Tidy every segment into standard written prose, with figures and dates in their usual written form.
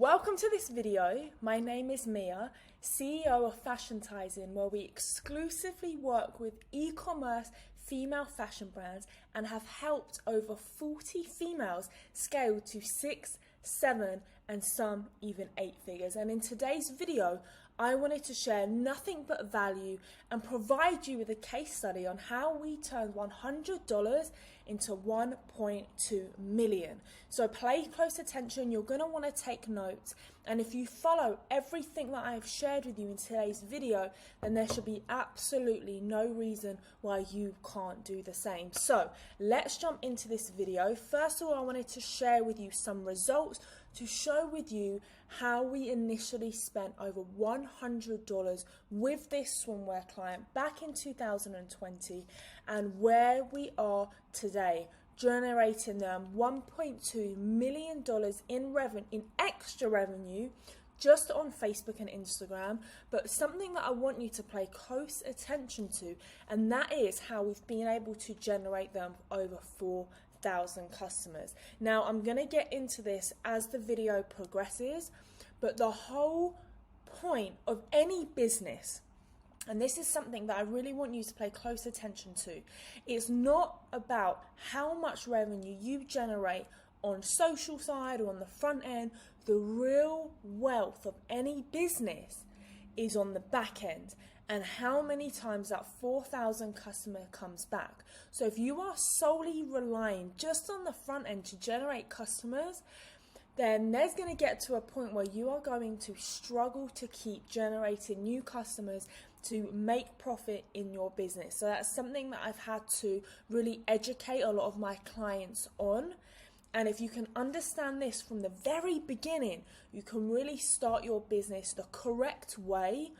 Welcome to this video. My name is Mia, CEO of Fashiontising, where we exclusively work with e-commerce female fashion brands and have helped over 40 females scale to 6, 7 and some even 8 figures. And in today's video, I wanted to share nothing but value and provide you with a case study on how we turned $100 into 1.2 million. So pay close attention, you're going to want to take notes, and if you follow everything that I have shared with you in today's video, then there should be absolutely no reason why you can't do the same. So let's jump into this video. First of all, I wanted to share with you some results to show with you how we initially spent over $100 with this swimwear client back in 2020 and where we are today, generating them $1.2 million in extra revenue just on Facebook and Instagram. But something that I want you to pay close attention to, and that is how we've been able to generate them over 4,000 customers. Now I'm going to get into this as the video progresses, but the whole point of any business, and this is something that I really want you to pay close attention to, it's not about how much revenue you generate on social side or on the front end. The real wealth of any business is on the back end and how many times that 4,000 customer comes back. So if you are solely relying just on the front end to generate customers, then there's going to get to a point where you are going to struggle to keep generating new customers to make profit in your business. So that's something that I've had to really educate a lot of my clients on. And if you can understand this from the very beginning, you can really start your business the correct way,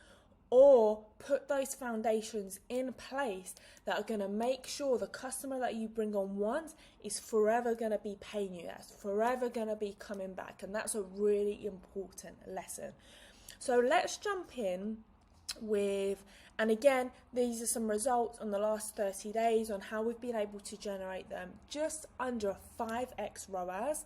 or put those foundations in place that are going to make sure the customer that you bring on once is forever going to be paying you, that's forever going to be coming back. And that's a really important lesson. So let's jump in with, and again, these are some results on the last 30 days on how we've been able to generate them just under a 5x ROAS,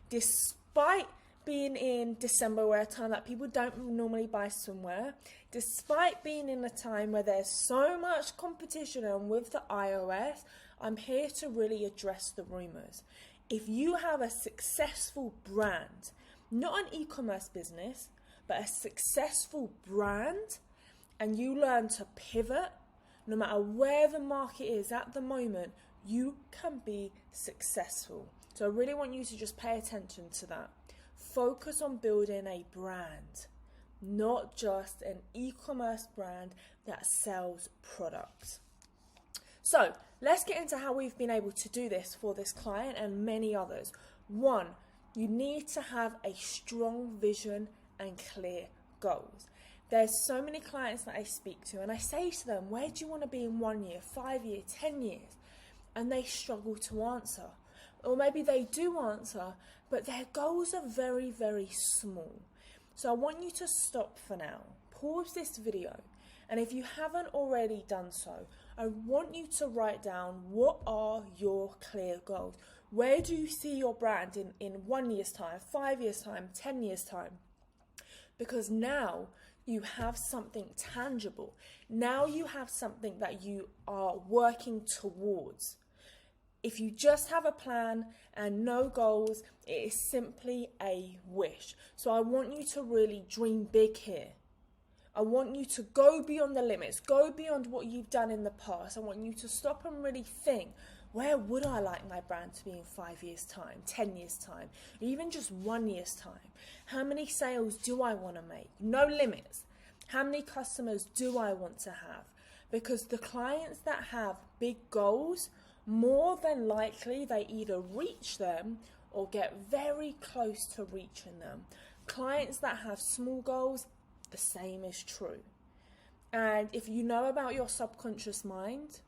despite being in December, where a time that people don't normally buy swimwear, despite being in a time where there's so much competition, and with the iOS, I'm here to really address the rumors. If you have a successful brand, not an e-commerce business, but a successful brand, and you learn to pivot, no matter where the market is at the moment, you can be successful. So I really want you to just pay attention to that. Focus on building a brand, not just an e-commerce brand that sells products. So let's get into how we've been able to do this for this client and many others. One, you need to have a strong vision and clear goals. There's so many clients that I speak to and I say to them, where do you want to be in 1 year, 5 years, 10 years? And they struggle to answer. Or maybe they do answer, but their goals are very, very small. So I want you to stop for now. Pause this video. And if you haven't already done so, I want you to write down, what are your clear goals? Where do you see your brand in 1 year's time, 5 years' time, 10 years' time? Because now you have something tangible. Now you have something that you are working towards. If you just have a plan and no goals, it is simply a wish. So I want you to really dream big here. I want you to go beyond the limits, go beyond what you've done in the past. I want you to stop and really think, where would I like my brand to be in 5 years' time, 10 years' time, even just 1 year's time? How many sales do I want to make? No limits. How many customers do I want to have? Because the clients that have big goals, more than likely they either reach them or get very close to reaching them. Clients that have small goals, the same is true. And if you know about your subconscious mind,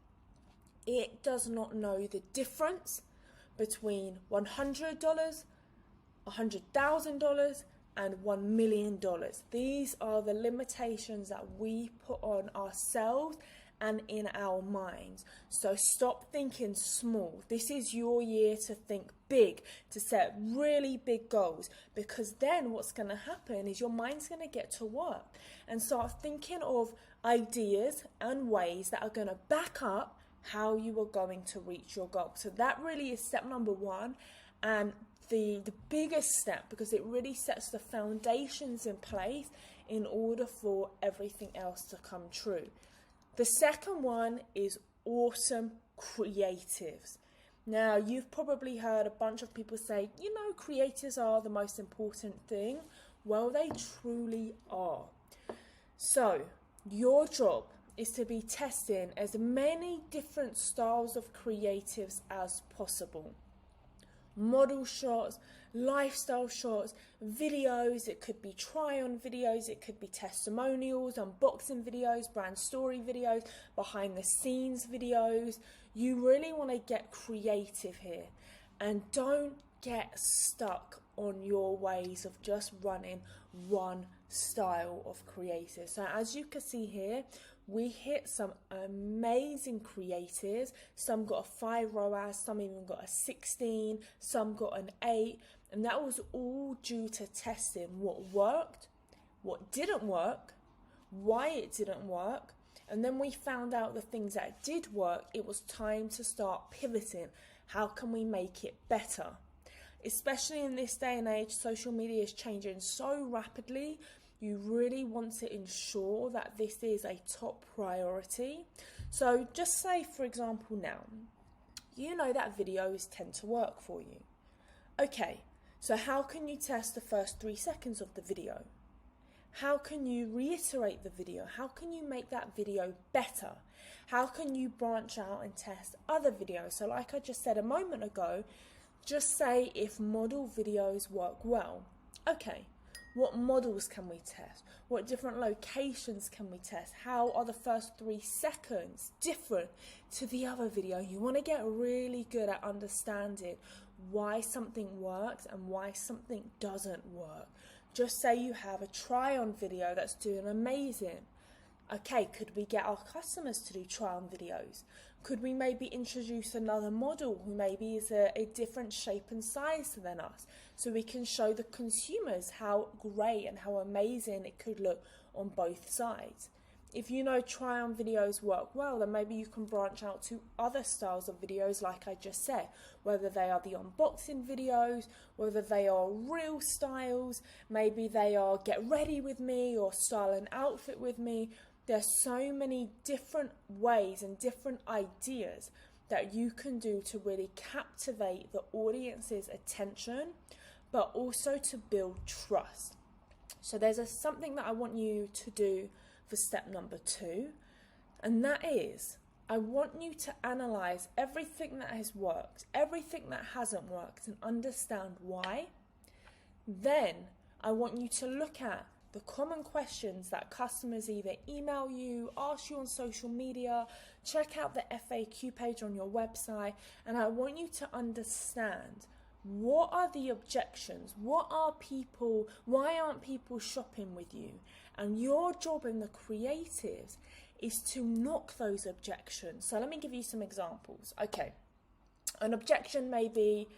it does not know the difference between $100, $100,000 and $1 million. These are the limitations that we put on ourselves and in our minds. So stop thinking small. This is your year to think big, to set really big goals, because then what's going to happen is your mind's going to get to work and start thinking of ideas and ways that are going to back up how you are going to reach your goal. So that really is step number one, and the biggest step, because it really sets the foundations in place in order for everything else to come true. The second one is awesome creatives. Now, you've probably heard a bunch of people say, you know, creatives are the most important thing. Well, they truly are. So, your job is to be testing as many different styles of creatives as possible. Model shots, lifestyle shots, videos, it could be try-on videos, it could be testimonials, unboxing videos, brand story videos, behind the scenes videos. You really want to get creative here, and don't get stuck on your ways of just running one style of creative. So as you can see here, we hit some amazing creatives. Some got a 5 ROAS, some even got a 16, some got an 8. And that was all due to testing what worked, what didn't work, why it didn't work. And then we found out the things that did work. It was time to start pivoting. How can we make it better? Especially in this day and age, social media is changing so rapidly. You really want to ensure that this is a top priority. So just say, for example, now, you know that videos tend to work for you. Okay, so how can you test the first 3 seconds of the video? How can you reiterate the video? How can you make that video better? How can you branch out and test other videos? So like I just said a moment ago, just say if model videos work well. Okay, what models can we test? What different locations can we test? How are the first 3 seconds different to the other video? You want to get really good at understanding why something works and why something doesn't work. Just say you have a try-on video that's doing amazing. Okay, could we get our customers to do try-on videos? Could we maybe introduce another model who maybe is a different shape and size than us, so we can show the consumers how great and how amazing it could look on both sides? If you know try-on videos work well, then maybe you can branch out to other styles of videos like I just said, whether they are the unboxing videos, whether they are reel styles, maybe they are get ready with me or style an outfit with me. There's so many different ways and different ideas that you can do to really captivate the audience's attention, but also to build trust. So there's something that I want you to do for step number 2, and that is, I want you to analyze everything that has worked, everything that hasn't worked, and understand why. Then I want you to look at the common questions that customers either email you, ask you on social media, check out the FAQ page on your website, and I want you to understand, what are the objections? Why aren't people shopping with you? And your job in the creatives is to knock those objections. So let me give you some examples. Okay, an objection may be,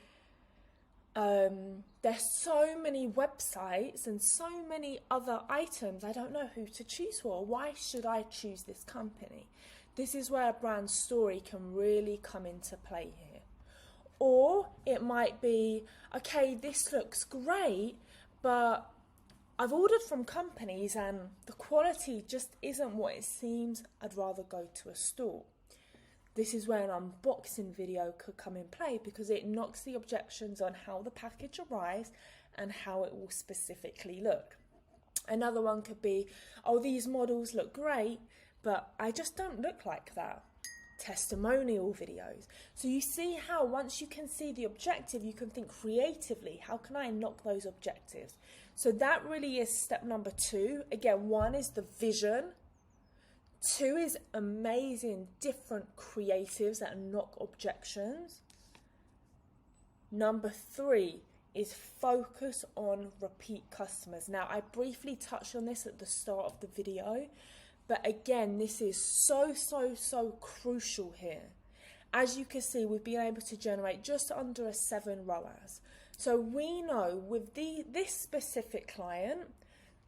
there's so many websites and so many other items, I don't know who to choose for. Why should I choose this company? This is where a brand story can really come into play here. Or it might be, okay, this looks great, but I've ordered from companies and the quality just isn't what it seems. I'd rather go to a store. This is where an unboxing video could come in play, because it knocks the objections on how the package arrives and how it will specifically look. Another one could be, oh, these models look great, but I just don't look like that. Testimonial videos. So you see how once you can see the objective, you can think creatively, how can I knock those objectives? So that really is step number 2. Again, 1 is the vision. 2 is amazing different creatives that knock objections. Number 3 is focus on repeat customers. Now, I briefly touched on this at the start of the video, but again, this is so crucial here. as you can see, we've been able to generate just under a 7 ROAS. So we know with this specific client,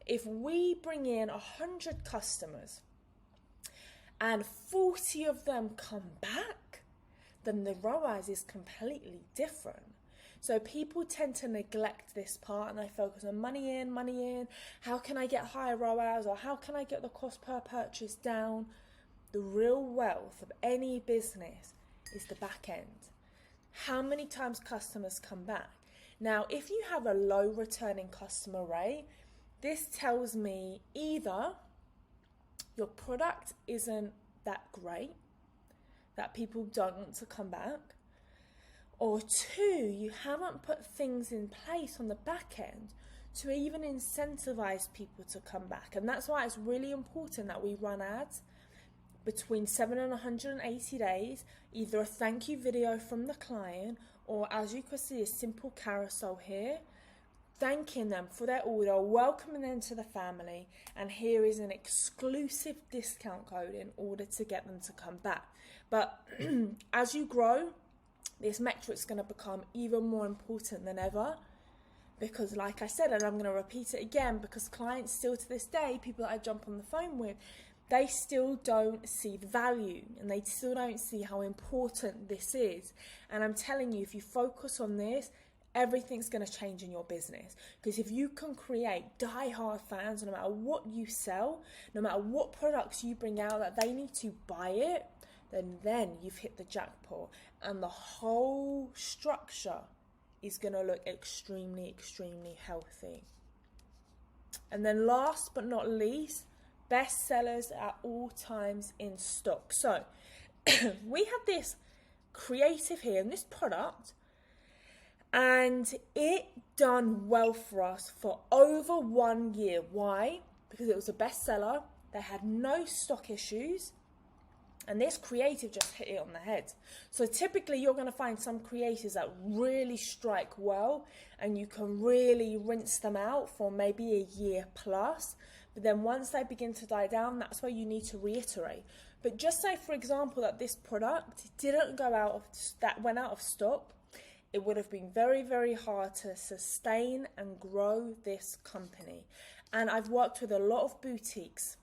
if we bring in 100 customers and 40 of them come back, then the ROAS is completely different. So people tend to neglect this part and they focus on money in, how can I get higher ROAS, or how can I get the cost per purchase down? The real wealth of any business is the back end. How many times customers come back? Now, if you have a low returning customer rate, this tells me either your product isn't that great, that people don't want to come back, or 2, you haven't put things in place on the back end to even incentivize people to come back. And that's why it's really important that we run ads between 7 and 180 days, either a thank you video from the client, or as you can see, a simple carousel here, thanking them for their order, welcoming them to the family, and here is an exclusive discount code in order to get them to come back. But as you grow, this metric's going to become even more important than ever, because like I said, and I'm going to repeat it again, because clients still to this day, people that I jump on the phone with, they still don't see the value and they still don't see how important this is. And I'm telling you, if you focus on this, everything's going to change in your business. Because if you can create die-hard fans, no matter what you sell, no matter what products you bring out, that they need to buy it, then you've hit the jackpot. And the whole structure is going to look extremely, extremely healthy. And then last but not least, best sellers at all times in stock. So we have this creative here and this product, and it done well for us for over 1 year. Why? Because it was a bestseller. They had no stock issues, and this creative just hit it on the head. So typically you're going to find some creatives that really strike well and you can really rinse them out for maybe a year plus. But then once they begin to die down, that's where you need to reiterate. But just say, for example, that this product went out of stock, it would have been very, very hard to sustain and grow this company. And I've worked with a lot of boutiques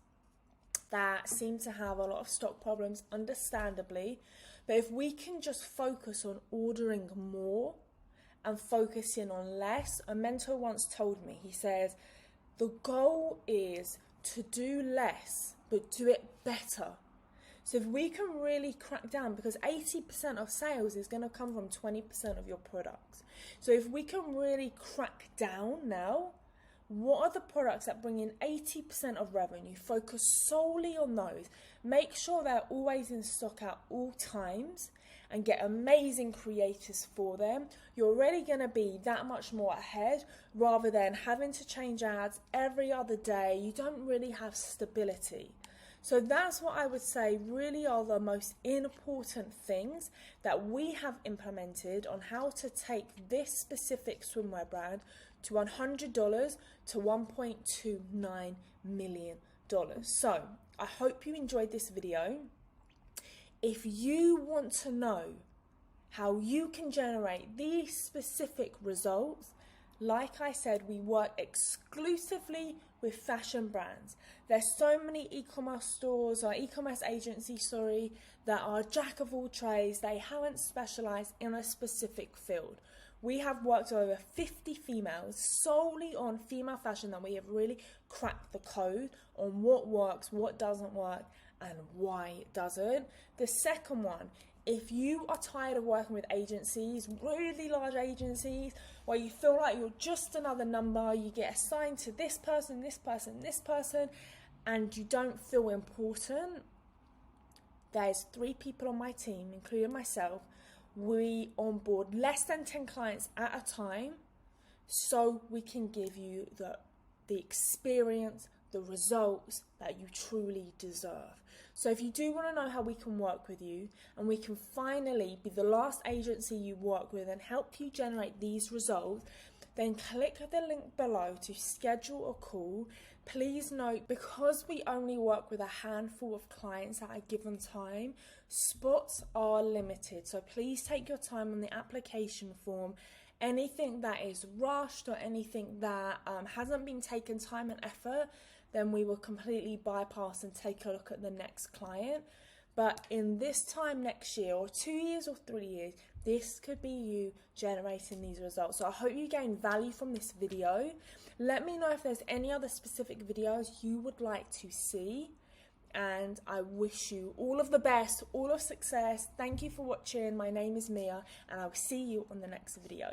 that seem to have a lot of stock problems, understandably. But if we can just focus on ordering more and focusing on less, a mentor once told me, he says, the goal is to do less, but do it better. So if we can really crack down, because 80% of sales is going to come from 20% of your products. So if we can really crack down now, what are the products that bring in 80% of revenue? Focus solely on those. Make sure they're always in stock at all times and get amazing creators for them. You're already going to be that much more ahead rather than having to change ads every other day. You don't really have stability. So that's what I would say really are the most important things that we have implemented on how to take this specific swimwear brand to $100 to $1.29 million. So I hope you enjoyed this video. If you want to know how you can generate these specific results, like I said, we work exclusively with fashion brands. There's so many e-commerce stores or e-commerce agencies, that are jack of all trades. They haven't specialized in a specific field. We have worked with over 50 females solely on female fashion that we have really cracked the code on what works, what doesn't work, and why it doesn't. The second one, if you are tired of working with agencies, really large agencies, where you feel like you're just another number, you get assigned to this person, this person, this person, and you don't feel important, there's 3 people on my team, including myself. We onboard less than 10 clients at a time so we can give you the experience, the results that you truly deserve. So if you do want to know how we can work with you and we can finally be the last agency you work with and help you generate these results, then click the link below to schedule a call. Please note, because we only work with a handful of clients at a given time, spots are limited. So please take your time on the application form. Anything that is rushed or anything that hasn't been taken time and effort, then we will completely bypass and take a look at the next client. But in this time next year, or 2 years or 3 years, this could be you generating these results. So I hope you gain value from this video. Let me know if there's any other specific videos you would like to see. And I wish you all of the best, all of success. Thank you for watching. My name is Mia, and I will see you on the next video.